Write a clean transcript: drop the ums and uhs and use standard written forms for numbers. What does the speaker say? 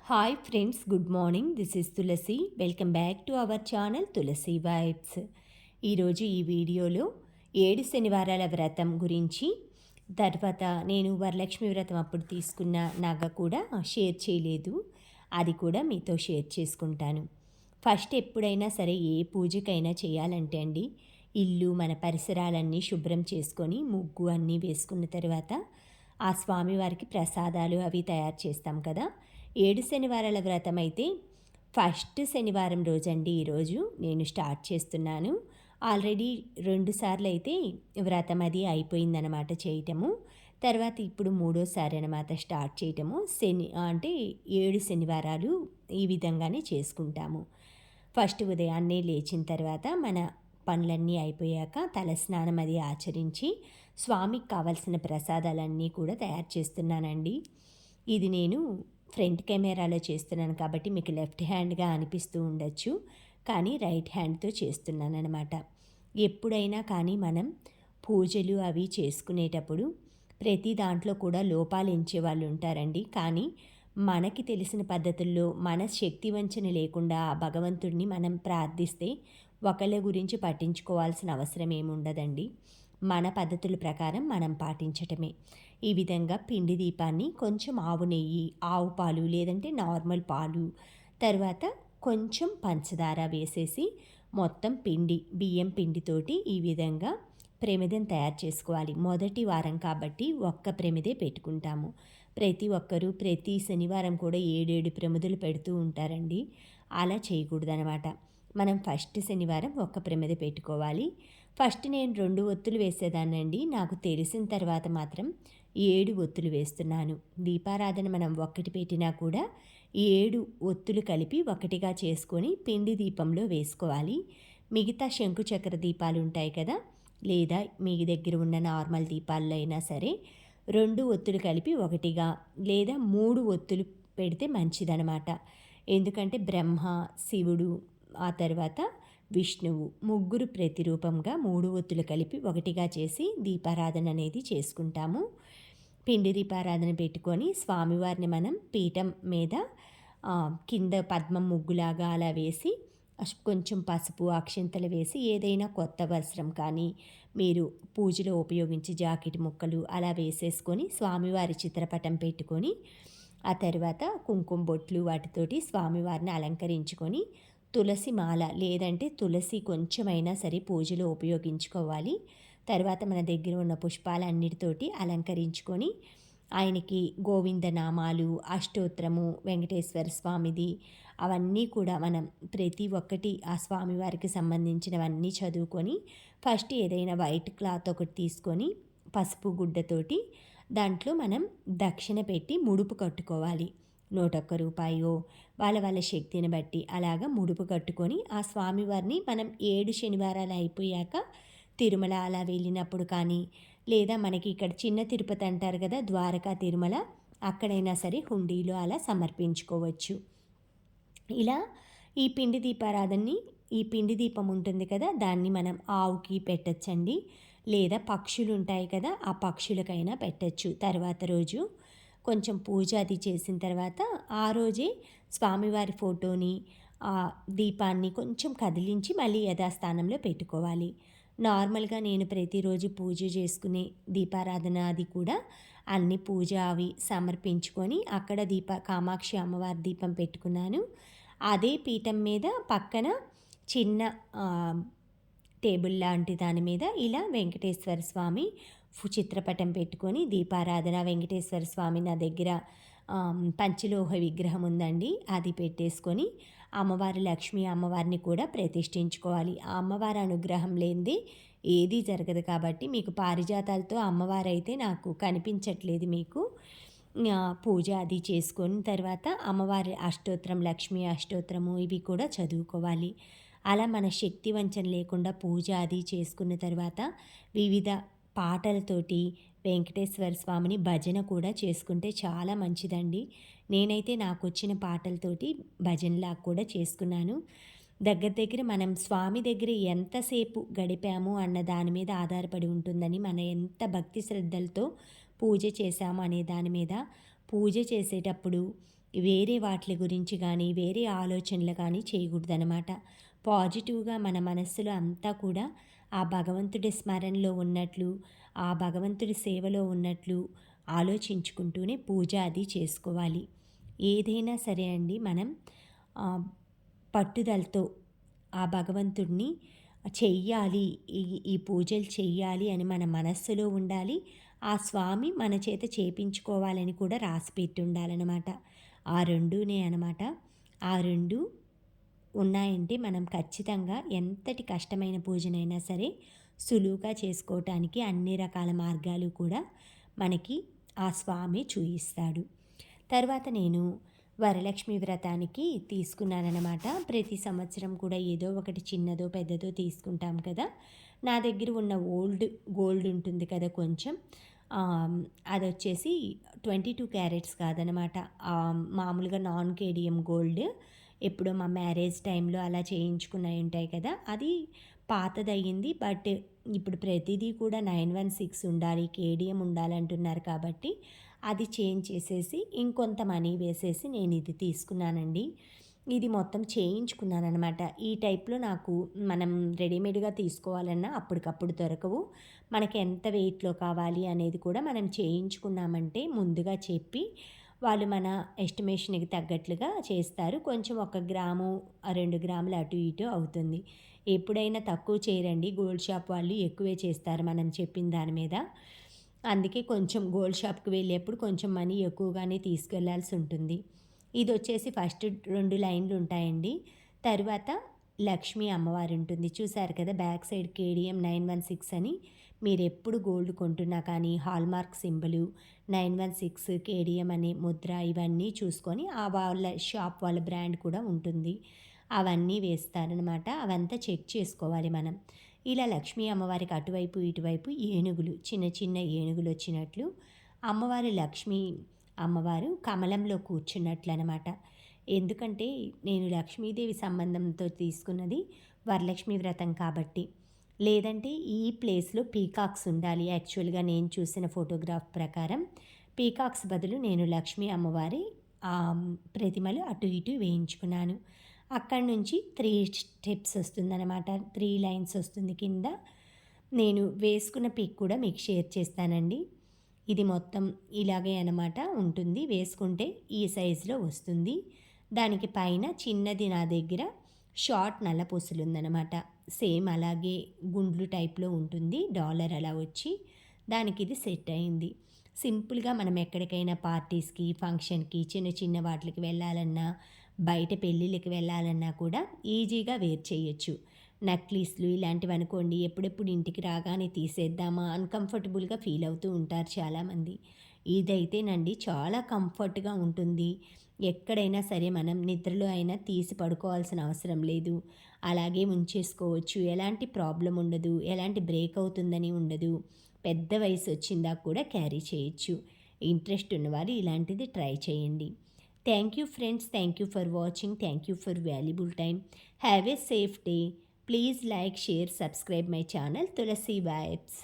Hi friends, good morning. This is Tulasi. Welcome back to our channel Tulasi vibes. ఈరోజు ఈ వీడియోలో 7 శనివారాల వ్రతం గురించి, తర్వాత నేను వరలక్ష్మి వ్రతం అప్పుడు తీసుకున్న నగ కూడా షేర్ చేయలేదు, అది కూడా మీతో షేర్ చేసుకుంటాను. ఫస్ట్ ఎప్పుడైనా సరే ఏ పూజకైనా చేయాలంటే అండి, ఇల్లు మన పరిసరాలన్నీ శుభ్రం చేసుకొని ముగ్గు అన్నీ వేసుకున్న తర్వాత ఆ స్వామివారికి ప్రసాదాలు అవి తయారు చేస్తాం కదా. 7 శనివారాల వ్రతం అయితే ఫస్ట్ శనివారం రోజండి ఈరోజు నేను స్టార్ట్ చేస్తున్నాను. ఆల్రెడీ 2 సార్లు అయితే వ్రతం అది అయిపోయిందనమాట చేయటము. తర్వాత ఇప్పుడు మూడోసారి అనమాట స్టార్ట్ చేయటము. అంటే 7 శనివారాలు ఈ విధంగానే చేసుకుంటాము. ఫస్ట్ ఉదయాన్నే లేచిన తర్వాత మన పనులన్నీ అయిపోయాక తలస్నానం అది ఆచరించి స్వామికి కావలసిన ప్రసాదాలన్నీ కూడా తయారు చేస్తున్నానండి. ఇది నేను ఫ్రంట్ కెమెరాలో చేస్తున్నాను కాబట్టి మీకు లెఫ్ట్ హ్యాండ్గా అనిపిస్తూ ఉండొచ్చు, కానీ రైట్ హ్యాండ్తో చేస్తున్నాను అనమాట. ఎప్పుడైనా కానీ మనం పూజలు అవి చేసుకునేటప్పుడు ప్రతి దాంట్లో కూడా లోపాలు ఎంచే వాళ్ళు ఉంటారండి. కానీ మనకి తెలిసిన పద్ధతుల్లో మన శక్తి వంచన లేకుండా ఆ భగవంతుడిని మనం ప్రార్థిస్తే ఒకళ్ళ గురించి పట్టించుకోవాల్సిన అవసరం ఏముండదండి. మన పద్ధతుల ప్రకారం మనం పాటించటమే. ఈ విధంగా పిండి దీపాన్ని కొంచెం ఆవు నెయ్యి, ఆవు పాలు లేదంటే నార్మల్ పాలు, తర్వాత కొంచెం పంచదార వేసేసి మొత్తం బియ్యం పిండితోటి ఈ విధంగా ప్రమిదం తయారు చేసుకోవాలి. మొదటి వారం కాబట్టి ఒక్క ప్రమిదే పెట్టుకుంటాము. ప్రతి ఒక్కరూ ప్రతి శనివారం కూడా 7 ప్రమిదలు పెడుతూ ఉంటారండి. అలా చేయకూడదనమాట. మనం ఫస్ట్ శనివారం ఒక్క ప్రమిద పెట్టుకోవాలి. ఫస్ట్ నేను 2 ఒత్తులు వేసేదాన్నండి. నాకు తెలిసిన తర్వాత మాత్రం 7 ఒత్తులు వేస్తున్నాను. దీపారాధన మనం ఒక్కటి పెట్టినా కూడా 7 ఒత్తులు కలిపి ఒకటిగా చేసుకొని పిండి దీపంలో వేసుకోవాలి. మిగతా శంకు చక్ర దీపాలు ఉంటాయి కదా, లేదా మీ దగ్గర ఉన్న నార్మల్ దీపాల్లో అయినా సరే 2 ఒత్తులు కలిపి ఒకటిగా, లేదా 3 ఒత్తులు పెడితే మంచిదనమాట. ఎందుకంటే బ్రహ్మ, శివుడు, ఆ తర్వాత విష్ణువు ముగ్గురు ప్రతిరూపంగా 3 ఒత్తులు కలిపి ఒకటిగా చేసి దీపారాధన అనేది చేసుకుంటాము. పిండి దీపారాధన పెట్టుకొని స్వామివారిని మనం పీఠం మీద కింద పద్మం ముగ్గులాగా అలా వేసి కొంచెం పసుపు అక్షింతలు వేసి ఏదైనా కొత్త వస్త్రం కానీ మీరు పూజలో ఉపయోగించే జాకెట్ ముక్కలు అలా వేసేసుకొని స్వామివారి చిత్రపటం పెట్టుకొని ఆ తర్వాత కుంకుమ బొట్లు వాటితోటి స్వామివారిని అలంకరించుకొని తులసి మాల లేదంటే తులసి కొంచెమైనా సరే పూజలో ఉపయోగించుకోవాలి. తర్వాత మన దగ్గర ఉన్న పుష్పాలన్నిటితోటి అలంకరించుకొని ఆయనకి గోవిందనామాలు, అష్టోత్తరము, వెంకటేశ్వర స్వామిది అవన్నీ కూడా మనం ప్రతి ఒక్కటి ఆ స్వామివారికి సంబంధించినవన్నీ చదువుకొని ఫస్ట్ ఏదైనా వైట్ క్లాత్ ఒకటి తీసుకొని పసుపు గుడ్డతోటి దాంట్లో మనం దక్షిణ పెట్టి ముడుపు కట్టుకోవాలి. 101 రూపాయో వాళ్ళ శక్తిని బట్టి అలాగా ముడుపు కట్టుకొని ఆ స్వామివారిని మనం 7 శనివారాలు అయిపోయాక తిరుమల అలా వెళ్ళినప్పుడు కానీ, లేదా మనకి ఇక్కడ చిన్న తిరుపతి అంటారు కదా, ద్వారకా తిరుమల, అక్కడైనా సరే హుండీలో అలా సమర్పించుకోవచ్చు. ఇలా ఈ పిండి దీపారాధనని, ఈ పిండి దీపం ఉంటుంది కదా, దాన్ని మనం ఆవుకి పెట్టచ్చండి, లేదా పక్షులు ఉంటాయి కదా ఆ పక్షులకైనా పెట్టచ్చు. తర్వాత రోజు కొంచెం పూజ అది చేసిన తర్వాత ఆ రోజే స్వామివారి ఫోటోని ఆ దీపాన్ని కొంచెం కదిలించి మళ్ళీ యథాస్థానంలో పెట్టుకోవాలి. నార్మల్గా నేను ప్రతిరోజు పూజ చేసుకునే దీపారాధన అది కూడా అన్ని పూజ అవి సమర్పించుకొని అక్కడ కామాక్షి అమ్మవారి దీపం పెట్టుకున్నాను. అదే పీఠం మీద పక్కన చిన్న టేబుల్ లాంటి దాని మీద ఇలా వెంకటేశ్వర స్వామి చిత్రపటం పెట్టుకొని దీపారాధన. వెంకటేశ్వర స్వామి నా దగ్గర పంచలోహ విగ్రహం ఉందండి, అది పెట్టేసుకొని అమ్మవారి లక్ష్మీ అమ్మవారిని కూడా ప్రతిష్ఠించుకోవాలి. ఆ అమ్మవారి అనుగ్రహం లేనిదే ఏదీ జరగదు కాబట్టి మీకు పారిజాతాలతో అమ్మవారు అయితే నాకు కనిపించట్లేదు. మీకు పూజ అది చేసుకొని తర్వాత అమ్మవారి అష్టోత్తరం, లక్ష్మీ అష్టోత్తరము ఇవి కూడా చదువుకోవాలి. అలా మన శక్తి వంచన లేకుండా పూజ అది చేసుకున్న తర్వాత వివిధ పాటలతోటి వెంకటేశ్వర స్వామిని భజన కూడా చేసుకుంటే చాలా మంచిదండి. నేనైతే నాకు వచ్చిన పాటలతోటి భజనలా కూడా చేసుకున్నాను. దగ్గర మనం స్వామి దగ్గర ఎంతసేపు గడిపాము అన్న దాని మీద ఆధారపడి ఉంటుందని, మన ఎంత భక్తి శ్రద్ధలతో పూజ చేశాము అనే దాని మీద. పూజ చేసేటప్పుడు వేరే వాటి గురించి కానీ వేరే ఆలోచనలు కానీ చేయకూడదనమాట. పాజిటివ్గా మన మనస్సులో అంతా కూడా ఆ భగవంతుడి స్మరణలో ఉన్నట్లు, ఆ భగవంతుడి సేవలో ఉన్నట్లు ఆలోచించుకుంటూనే పూజ అది చేసుకోవాలి. ఏదైనా సరే అండి, మనం పట్టుదలతో ఆ భగవంతుడిని చెయ్యాలి, ఈ ఈ పూజలు చెయ్యాలి అని మన మనస్సులో ఉండాలి. ఆ స్వామి మన చేత చేపించుకోవాలని కూడా రాసిపెట్టి ఉండాలన్నమాట. ఆ రెండూనే అనమాట. ఆ రెండు ఉన్నాయంటే మనం ఖచ్చితంగా ఎంతటి కష్టమైన పూజనైనా సరే సులువుగా చేసుకోవటానికి అన్ని రకాల మార్గాలు కూడా మనకి ఆ స్వామి చూయిస్తాడు. తర్వాత నేను వరలక్ష్మి వ్రతానికి తీసుకున్నానన్నమాట. ప్రతి సంవత్సరం కూడా ఏదో ఒకటి చిన్నదో పెద్దదో తీసుకుంటాం కదా. నా దగ్గర ఉన్న గోల్డ్ ఉంటుంది కదా కొంచెం, అదొచ్చేసి 22 క్యారెట్స్ కాదనమాట. మామూలుగా నాన్ కేడియం గోల్డ్, ఎప్పుడో మా మ్యారేజ్ టైంలో అలా చేయించుకున్నవి ఉంటాయి కదా, అది పాతదయ్యింది. బట్ ఇప్పుడు ప్రతిదీ కూడా 916 ఉండాలి, కేడియం ఉండాలంటున్నారు కాబట్టి అది చేంజ్ చేసేసి ఇంకొంత మనీ వేసేసి నేను ఇది తీసుకున్నానండి. ఇది మొత్తం చేయించుకున్నాననమాట. ఈ టైప్లో నాకు మనం రెడీమేడ్గా తీసుకోవాలన్నా అప్పటికప్పుడు దొరకవు. మనకి ఎంత వెయిట్లో కావాలి అనేది కూడా మనం చేయించుకున్నామంటే ముందుగా చెప్పి వాళ్ళు మన ఎస్టిమేషన్కి తగ్గట్లుగా చేస్తారు. కొంచెం 1 గ్రాము 2 గ్రాములు అటు ఇటు అవుతుంది. ఎప్పుడైనా తక్కువ చేయరండి, గోల్డ్ షాప్ వాళ్ళు ఎక్కువే చేస్తారు మనం చెప్పిన దాని మీద. అందుకే కొంచెం గోల్డ్ షాప్కి వెళ్ళేప్పుడు కొంచెం మనీ ఎక్కువగానే తీసుకెళ్లాల్సి ఉంటుంది. ఇది వచ్చేసి ఫస్ట్ 2 లైన్లు ఉంటాయండి. తరువాత లక్ష్మీ అమ్మవారు ఉంటుంది. చూసారు కదా, బ్యాక్ సైడ్ కేడిఎం 916 అని. మీరు ఎప్పుడు గోల్డ్ కొంటున్నా కానీ హాల్మార్క్ సింబలు 916 కేడిఎం అనే ముద్ర ఇవన్నీ చూసుకొని ఆ వాళ్ళ షాప్ వాళ్ళ బ్రాండ్ కూడా ఉంటుంది, అవన్నీ వేస్తారనమాట. అవంతా చెక్ చేసుకోవాలి మనం. ఇలా లక్ష్మీ అమ్మవారికి అటువైపు ఇటువైపు ఏనుగులు, చిన్న చిన్న ఏనుగులు వచ్చినట్లు, అమ్మవారి లక్ష్మీ అమ్మవారు కమలంలో కూర్చున్నట్లు అనమాట. ఎందుకంటే నేను లక్ష్మీదేవి సంబంధంతో తీసుకున్నది వరలక్ష్మి వ్రతం కాబట్టి. లేదంటే ఈ ప్లేస్లో పీకాక్స్ ఉండాలి. యాక్చువల్గా నేను చూసిన ఫోటోగ్రాఫ్ ప్రకారం పీకాక్స్ బదులు నేను లక్ష్మీ అమ్మవారి ప్రతిమలు అటు ఇటు వేయించుకున్నాను. అక్కడి నుంచి 3 స్టెప్స్ వస్తుందన్నమాట, 3 లైన్స్ వస్తుంది కింద. నేను వేసుకున్న పిక్ కూడా మీకు షేర్ చేస్తానండి. ఇది మొత్తం ఇలాగే అనమాట ఉంటుంది. వేసుకుంటే ఈ సైజులో వస్తుంది. దానికి పైన చిన్నది నా దగ్గర షార్ట్ నల్లపూసలు ఉందన్నమాట. సేమ్ అలాగే గుండ్లు టైప్లో ఉంటుంది, డాలర్ అలా వచ్చి దానికి ఇది సెట్ అయింది. సింపుల్గా మనం ఎక్కడికైనా పార్టీస్కి, ఫంక్షన్కి, చిన్న చిన్న వాటికి వెళ్ళాలన్నా, బయట పెళ్ళిళ్ళకి వెళ్ళాలన్నా కూడా ఈజీగా వేర్ చేయొచ్చు. నక్లీస్లు ఇలాంటివి అనుకోండి, ఎప్పుడెప్పుడు ఇంటికి రాగానే తీసేద్దామా అన్కంఫర్టబుల్గా ఫీల్ అవుతూ ఉంటారు చాలామంది. ఇదైతేనండి చాలా కంఫర్ట్గా ఉంటుంది. ఎక్కడైనా సరే మనం నిద్రలో అయినా తీసి పడుకోవాల్సిన అవసరం లేదు, అలాగే ఉంచేసుకోవచ్చు. ఎలాంటి ప్రాబ్లం ఉండదు, ఎలాంటి బ్రేక్ అవుతుందని ఉండదు. పెద్ద వయసు వచ్చిందా కూడా క్యారీ చేయొచ్చు. ఇంట్రెస్ట్ ఉన్నవారు ఇలాంటిది ట్రై చేయండి. Thank you friends, thank you for watching, thank you for valuable time. Have a safe day. Please like, share, subscribe my channel Tulasi Vibes.